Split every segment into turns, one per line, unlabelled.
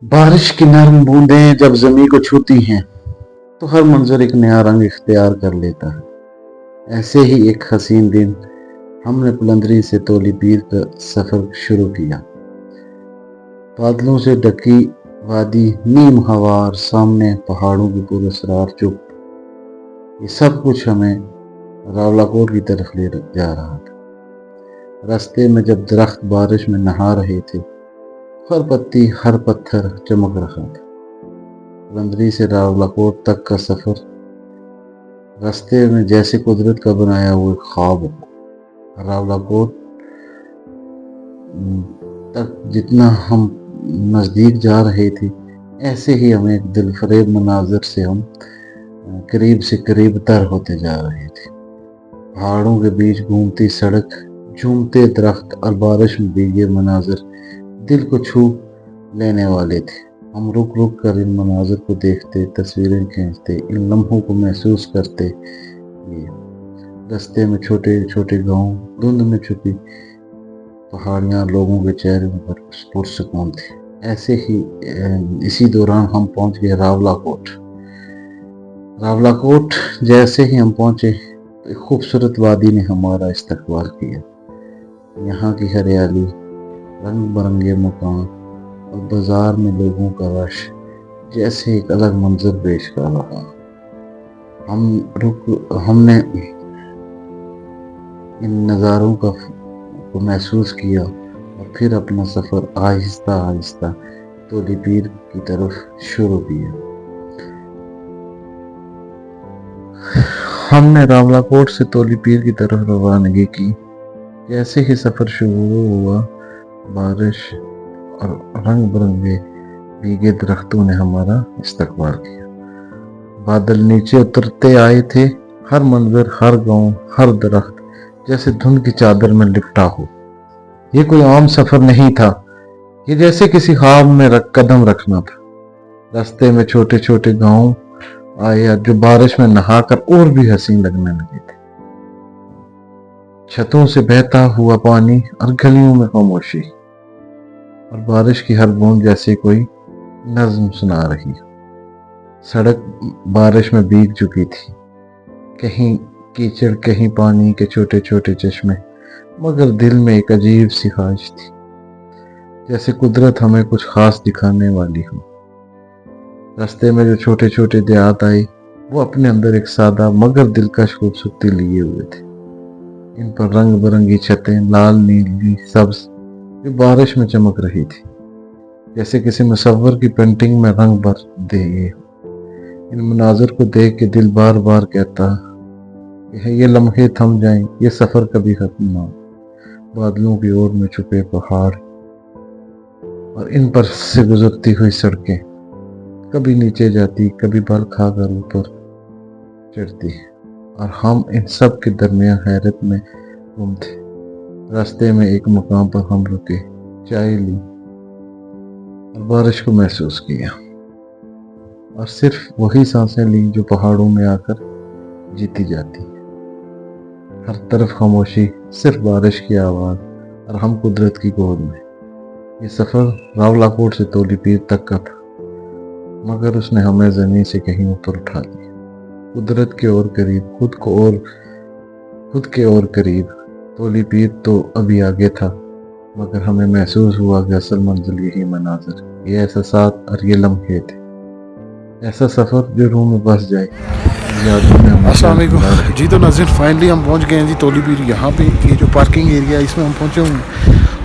बारिश की नरम बूंदें जब जमीन को छूती हैं तो हर मंजर एक नया रंग इख्तियार कर लेता है। ऐसे ही एक हसीन दिन हमने बुलंदरी से तोली पीर का सफर शुरू किया। बादलों से ढकी वादी, नीम हवा और सामने पहाड़ों की पुरस्रार चुप, ये सब कुछ हमें रावलाकोट की तरफ ले जा रहा था। रास्ते में जब दरख्त बारिश में नहा रहे थे, हर पत्ती हर पत्थर चमक रहा था। बुलंदरी से रावलाकोट तक का सफर रास्ते में जैसे कुदरत का बनाया हुआ ख्वाब हो। रावलाकोट तक जितना हम नज़दीक जा रहे थे, ऐसे ही हमें एक दिलफरेब मनाजिर से हम करीब से करीब तर होते जा रहे थे। पहाड़ों के बीच घूमती सड़क, झूमते दरख्त और बारिश में भीगे मनाजिर दिल को छू लेने वाले थे। हम रुक रुक कर इन मनाजिर को देखते, तस्वीरें खींचते, इन लम्हों को महसूस करते। ये रास्ते में छोटे छोटे गांव, धुंध में छुपी पहाड़ियाँ, लोगों के चेहरे पर पुरसकून थे। ऐसे ही इसी दौरान हम पहुंच गए रावलाकोट। रावलाकोट जैसे ही हम पहुंचे तो एक खूबसूरत वादी ने हमारा इस्तकबाल किया। यहाँ की हरियाली, रंग बिरंगे मकान और बाजार में लोगों का रश जैसे एक अलग मंजर पेश कर रहा। हमने इन नज़ारों को महसूस किया और फिर अपना सफ़र आहिस्ता आहिस्ता तोली पीर की तरफ शुरू किया। हमने रावलाकोट से तोली पीर की तरफ रवानगी की। जैसे ही सफ़र शुरू हुआ, बारिश और रंग बिरंगे भीगे दरख्तों ने हमारा इस्तकबाल किया। बादल नीचे उतरते आए थे, हर मंजर, हर गांव, हर दरख्त जैसे धुंध की चादर में लिपटा हो। ये कोई आम सफर नहीं था, ये जैसे किसी ख्वाब में कदम रखना था। रास्ते में छोटे छोटे गांव आए जो बारिश में नहाकर और भी हसीन लगने लगे थे। छतों से बहता हुआ पानी और गलियों में खामोशी, और बारिश की हर बूंद जैसे कोई नज्म सुना रही। सड़क बारिश में भीग चुकी थी, कहीं कीचड़, कहीं पानी के छोटे छोटे चश्मे, मगर दिल में एक अजीब सी ख्वाहिश थी, जैसे कुदरत हमें कुछ खास दिखाने वाली हो। रास्ते में जो छोटे छोटे देहात आए, वो अपने अंदर एक सादा मगर दिलकश खूबसूरती लिए हुए थे। इन पर रंग बिरंगी छतें, लाल, नीली, सब्ज, जो बारिश में चमक रही थी, जैसे किसी मुसव्विर की पेंटिंग में रंग भर दिए। इन मनाजिर को देख के दिल बार बार कहता है, ये लम्हे थम जाएं, ये सफ़र कभी खत्म ना हो। बादलों की ओर में छुपे पहाड़ और इन पर से गुजरती हुई सड़कें, कभी नीचे जाती, कभी बल खाकर ऊपर चढ़ती, और हम इन सब के दरमियान हैरत में गुम थे। रास्ते में एक मुकाम पर हम रुके, चाय ली और बारिश को महसूस किया, और सिर्फ वही सांसें ली जो पहाड़ों में आकर जीती जाती। हर तरफ खामोशी, सिर्फ बारिश की आवाज़ और हम कुदरत की गोद में। ये सफ़र रावलाकोट से तोली पीर तक का था, मगर उसने हमें ज़मीन से कहीं ऊपर उठा दिया, कुदरत के और करीब, खुद के और करीब। तोली पीर तो अभी आगे था, मगर हमें महसूस हुआ कि असल मंजिल यही मनाजिर, ये एहसासात और ये लम्हे थे। ऐसा सफ़र जो रूह में बस जाए।
अस्सलाम वालेकुम जी। तो नाज़रीन, फाइनली हम पहुंच गए हैं जी तोली पीर। यहाँ पे ये जो पार्किंग एरिया है, इसमें हम पहुंचे हुए हैं,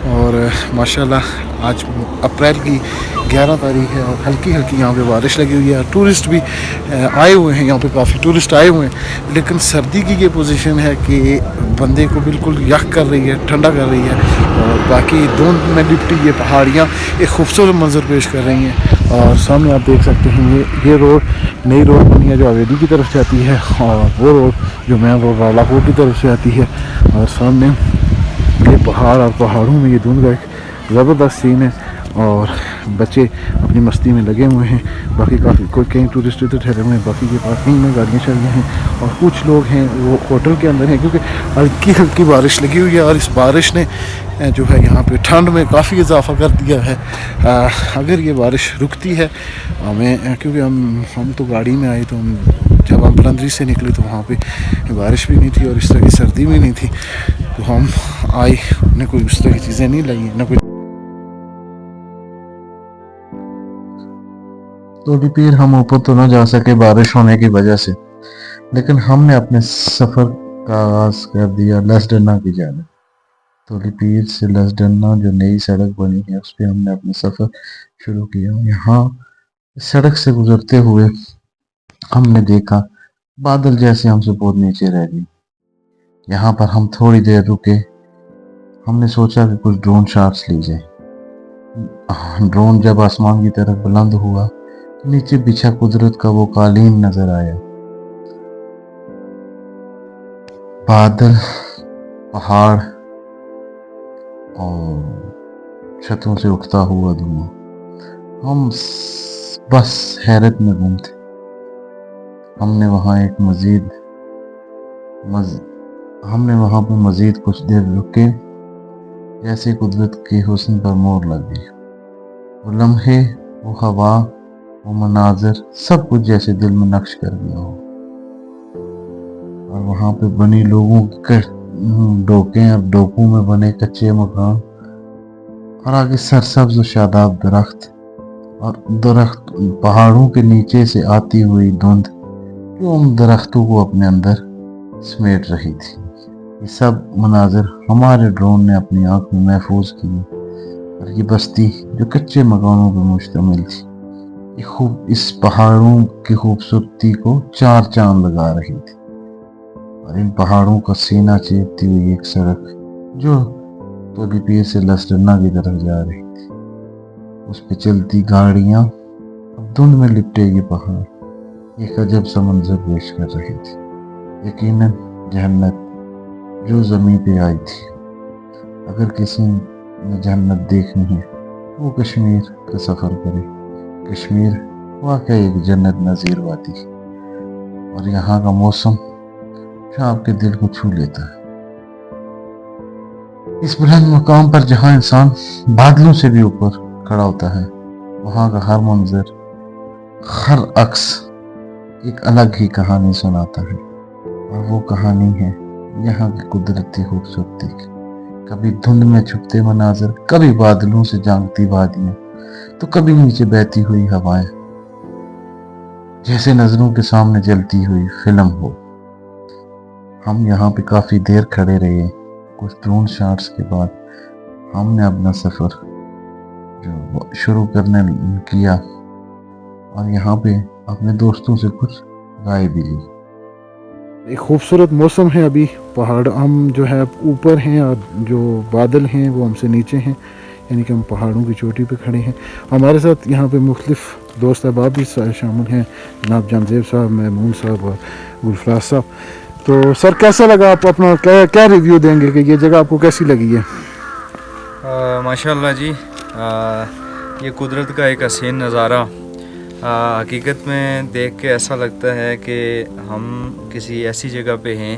और माशाल्लाह आज अप्रैल की 11 तारीख है और हल्की हल्की यहाँ पे बारिश लगी हुई है। टूरिस्ट भी आए हुए हैं, यहाँ पे काफ़ी टूरिस्ट आए हुए हैं, लेकिन सर्दी की ये पोजीशन है कि बंदे को बिल्कुल यख कर रही है, ठंडा कर रही है, और बाकी धुंध में लिपटी ये पहाड़ियाँ एक खूबसूरत मंजर पेश कर रही हैं। और सामने आप देख सकते हैं ये रोड, नई रोड बनी है जो हवेली की तरफ से आती है, और वो रोड जो मेन रोड रावलाकोट की तरफ से आती है। और सामने ये पहाड़ और पहाड़ों में ये धुंध का एक ज़बरदस्त सीन है, اور بچے اپنی مستی میں لگے ہوئے ہیں. باقی کافی کئی ٹورسٹ ادھر ٹھہرے ہوئے ہیں, باقی یہ پارکنگ میں گاڑیاں چل رہی ہیں, اور کچھ لوگ ہیں وہ ہوٹل کے اندر ہیں کیونکہ ہلکی ہلکی بارش لگی ہوئی ہے, اور اس بارش نے جو ہے یہاں پہ ٹھنڈ میں کافی اضافہ کر دیا ہے. اگر یہ بارش رکتی ہے ہمیں, کیونکہ ہم تو گاڑی میں آئے, تو جب ہم بلندری سے نکلے تو وہاں پہ بارش بھی نہیں تھی اور اس طرح کی سردی بھی نہیں تھی, تو ہم آئے نہ کوئی اس طرح کی چیزیں نہیں لائی نہ کوئی.
تولی پیر ہم اوپر تو نہ جا سکے بارش ہونے کی وجہ سے, لیکن ہم نے اپنے سفر کا آغاز کر دیا لسڈنا کی جانب. تولی پیر سے لسڈنا جو نئی سڑک بنی ہے اس پہ ہم نے اپنا سفر شروع کیا. یہاں سڑک سے گزرتے ہوئے ہم نے دیکھا بادل جیسے ہم سے بہت نیچے رہ گئے. یہاں پر ہم تھوڑی دیر رکے, ہم نے سوچا کہ کچھ ڈرون شاٹس لی جائیں. ڈرون جب آسمان کی طرف بلند ہوا تو نیچے بچھا قدرت کا وہ قالین نظر آیا. بادل, پہاڑ اور چھتوں سے اٹھتا ہوا دھواں. ہم بس حیرت میں گم تھے. ہم نے وہاں پہ مزید کچھ دیر رکے, جیسے قدرت کے حسن پر مور لگ گئی. وہ لمحے, وہ ہوا, وہ مناظر, سب کچھ جیسے دل میں نقش کر گیا ہو. اور وہاں پہ بنی لوگوں کے ڈوکیں اور ڈوکوں میں بنے کچے مکان, اور آگے سرسبز و شاداب درخت, اور درخت پہاڑوں کے نیچے سے آتی ہوئی دھند جو ان درختوں کو اپنے اندر سمیٹ رہی تھی. یہ سب مناظر ہمارے ڈرون نے اپنی آنکھ میں محفوظ کیے, اور یہ بستی جو کچے مکانوں پر مشتمل تھی اس پہاڑوں کی خوبصورتی کو چار چاند لگا رہی تھی. اور ان پہاڑوں کا سینہ چیرتی ہوئی ایک سڑک جو تولی پیر سے لسڈنا کی طرف جا رہی تھی, اس پہ چلتی گاڑیاں اب دھند میں لپٹے یہ پہاڑ ایک عجب سا منظر پیش کر رہی تھی. یقیناً جہنت جو زمین پہ آئی تھی. اگر کسی نے جنت دیکھنی ہے تو وہ کشمیر کا سفر کرے. کشمیر واقعی ایک جنت نظیر وادی ہے, اور یہاں کا موسم جو آپ کے دل کو چھو لیتا ہے. اس بلند مقام پر جہاں انسان بادلوں سے بھی اوپر کھڑا ہوتا ہے, وہاں کا ہر منظر, ہر عکس ایک الگ ہی کہانی سناتا ہے. اور وہ کہانی ہے یہاں کی قدرتی خوبصورتی کی. کبھی دھند میں چھپتے مناظر, کبھی بادلوں سے جانگتی وادیاں, تو کبھی نیچے بہتی ہوئی ہوائیں, جیسے نظروں کے سامنے چلتی ہوئی فلم ہو. ہم یہاں پہ کافی دیر کھڑے رہے. کچھ ڈرون شاٹس کے بعد ہم نے اپنا سفر جو شروع کرنے کیا, اور یہاں پہ اپنے دوستوں سے کچھ رائے بھی لی.
ایک خوبصورت موسم ہے ابھی. پہاڑ ہم جو ہے اوپر ہیں, اور جو بادل ہیں وہ ہم سے نیچے ہیں, یعنی کہ ہم پہاڑوں کی چوٹی پہ کھڑے ہیں. ہمارے ساتھ یہاں پہ مختلف دوست احباب بھی شامل ہیں, جناب جانزیب صاحب, محمود صاحب اور گلفراز صاحب. تو سر کیسا لگا, آپ اپنا کیا ریویو دیں گے کہ یہ جگہ آپ کو کیسی لگی ہے؟
ماشاء اللہ جی, یہ قدرت کا ایک حسین نظارہ حقیقت میں دیکھ کے ایسا لگتا ہے کہ ہم کسی ایسی جگہ پہ ہیں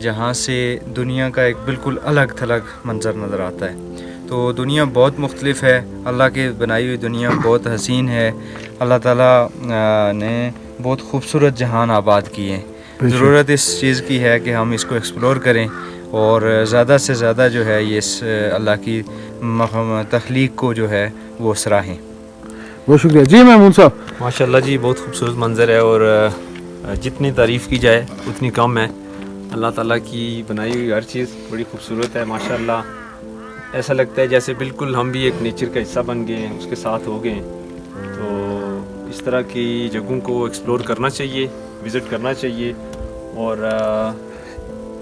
جہاں سے دنیا کا ایک بالکل الگ تھلگ منظر نظر آتا ہے. تو دنیا بہت مختلف ہے, اللہ کی بنائی ہوئی دنیا بہت حسین ہے. اللہ تعالیٰ نے بہت خوبصورت جہان آباد کیے ہیں. ضرورت اس چیز کی ہے کہ ہم اس کو ایکسپلور کریں, اور زیادہ سے زیادہ جو ہے یہ اس اللہ کی تخلیق کو جو ہے وہ سراہیں.
بہت شکریہ جی. محمود صاحب
ماشاء اللہ جی, بہت خوبصورت منظر ہے, اور جتنی تعریف کی جائے اتنی کم ہے. اللہ تعالیٰ کی بنائی ہوئی ہر چیز بڑی خوبصورت ہے ماشاء اللہ. ایسا لگتا ہے جیسے بالکل ہم بھی ایک نیچر کا حصہ بن گئے ہیں, اس کے ساتھ ہو گئے ہیں. تو اس طرح کی جگہوں کو ایکسپلور کرنا چاہیے, وزٹ کرنا چاہیے. اور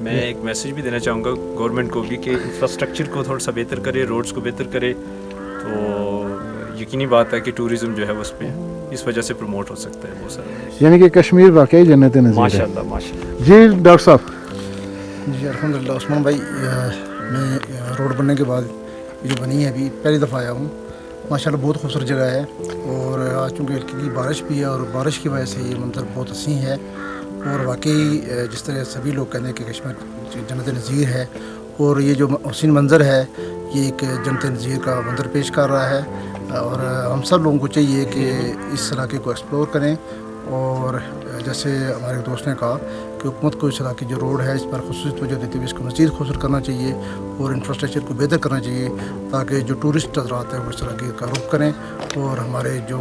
میں ایک میسیج بھی دینا چاہوں گا گورنمنٹ کو بھی کہ انفراسٹرکچر کو تھوڑا سا بہتر کرے, روڈز کو بہتر کرے. تو یقینی بات ہے کہ ٹورزم جو ہے اس پہ اس وجہ سے پروموٹ ہو سکتا ہے بہت سارا.
یعنی کہ کشمیر واقعی جنت نظیر ہے.
ماشاء اللہ ماشاء اللہ.
جی ڈاکٹر صاحب.
جی الحمدللہ عثمان بھائی, میں روڈ بننے کے بعد جو بنی ہے ابھی پہلی دفعہ آیا ہوں,
माशाल्लाह बहुत खूबसूरत जगह है। और आज चूँकि हल्की की बारिश भी है और बारिश की वजह से ये मंजर बहुत हसीन है। और वाकई जिस तरह सभी लोग कहते हैं कि कश्मीर जन्नत नज़ीर है, और ये जो हसीन मंजर है ये एक जन्नत नज़ीर का मंजर पेश कर रहा है। और हम सब लोगों को चाहिए कि इस इलाके को एक्सप्लोर करें। और जैसे हमारे दोस्त ने कहा कि हुकूमत को इस इलाके जो रोड है इस पर खुसूसी तवज्जो देते हुए इसको मज़ीद खूबसूरत करना चाहिए और इंफ्रास्ट्रक्चर को बेहतर करना चाहिए, ताकि जो टूरिस्ट हज़रात हैं वो इस इलाके का रुख करें और हमारे जो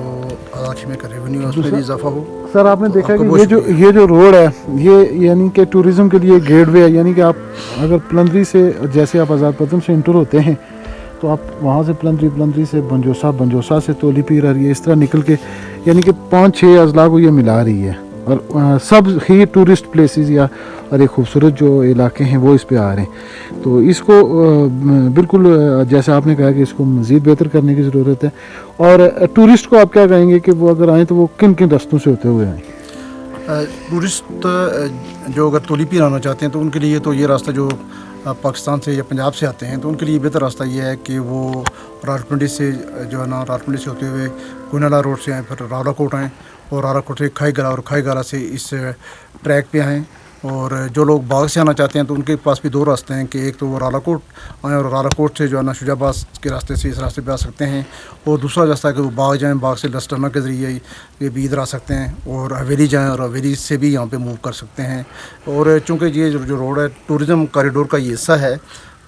इलाके में का रेवेन्यू है उसमें भी इजाफा हो।
सर आपने देखा
आपको
कि
बहुत
ये जो रोड है ये यानी कि टूरिज़म के लिए गेटवे है, यानी कि आप अगर प्लंदरी से जैसे आप आज़ाद पतन से इंटर होते हैं तो आप वहाँ से प्लंदरी से बंजोसा से तोली पीर आ रही है, इस तरह निकल के यानी कि 5-6 अजला को ये मिला रही है। और सब ही टूरिस्ट प्लेसेस या और एक खूबसूरत जो इलाके हैं वो इस पे आ रहे हैं। तो इसको बिल्कुल जैसे आपने कहा कि इसको मज़ीद बेहतर करने की ज़रूरत है। और टूरिस्ट को आप क्या कहेंगे कि वो अगर आएँ तो वो किन किन रास्तों से होते हुए आएँ?
टूरिस्ट जो अगर तोली पीर आना चाहते हैं तो उनके लिए तो ये रास्ता जो पाकिस्तान से या पंजाब से आते हैं तो उनके लिए बेहतर रास्ता ये है कि वो रावलपिंडी से जो है ना रावलपिंडी से होते हुए गुनाला रोड से आएँ, फिर रावलाकोट आएँ और रावलाकोट से खाईगाला और खाईगाला से इस ट्रैक पे आएँ। और जो लोग बाग से आना चाहते हैं तो उनके पास भी 2 रास्ते हैं कि एक तो वो रावलाकोट आएँ और रावलाकोट से जो है ना शुजाबाद के रास्ते से इस रास्ते पे आ सकते हैं, और दूसरा रास्ता है कि वो बाग जाएँ, बाग से लस्टर्ना के ज़रिए ये भी इधर आ सकते हैं और हवेली जाएँ और हवेली से भी यहाँ पे मूव कर सकते हैं। और चूँकि ये जो रोड है टूरिज़म कॉरिडोर का ये हिस्सा है,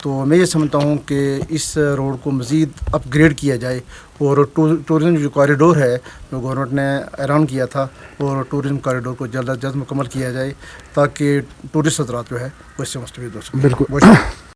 तो मैं ये समझता हूँ कि इस रोड को मज़ीद अपग्रेड किया जाए और टूरिज़म जो कॉरिडोर है जो गवर्नमेंट ने ऐलान किया था और टूरिज़म कॉरिडोर को जल्द अज जल्द मुकम्मल किया जाए ताकि टूरिस्ट हज़रात जो है वो इससे मुस्तफ़ीद हो सकें।
बिल्कुल।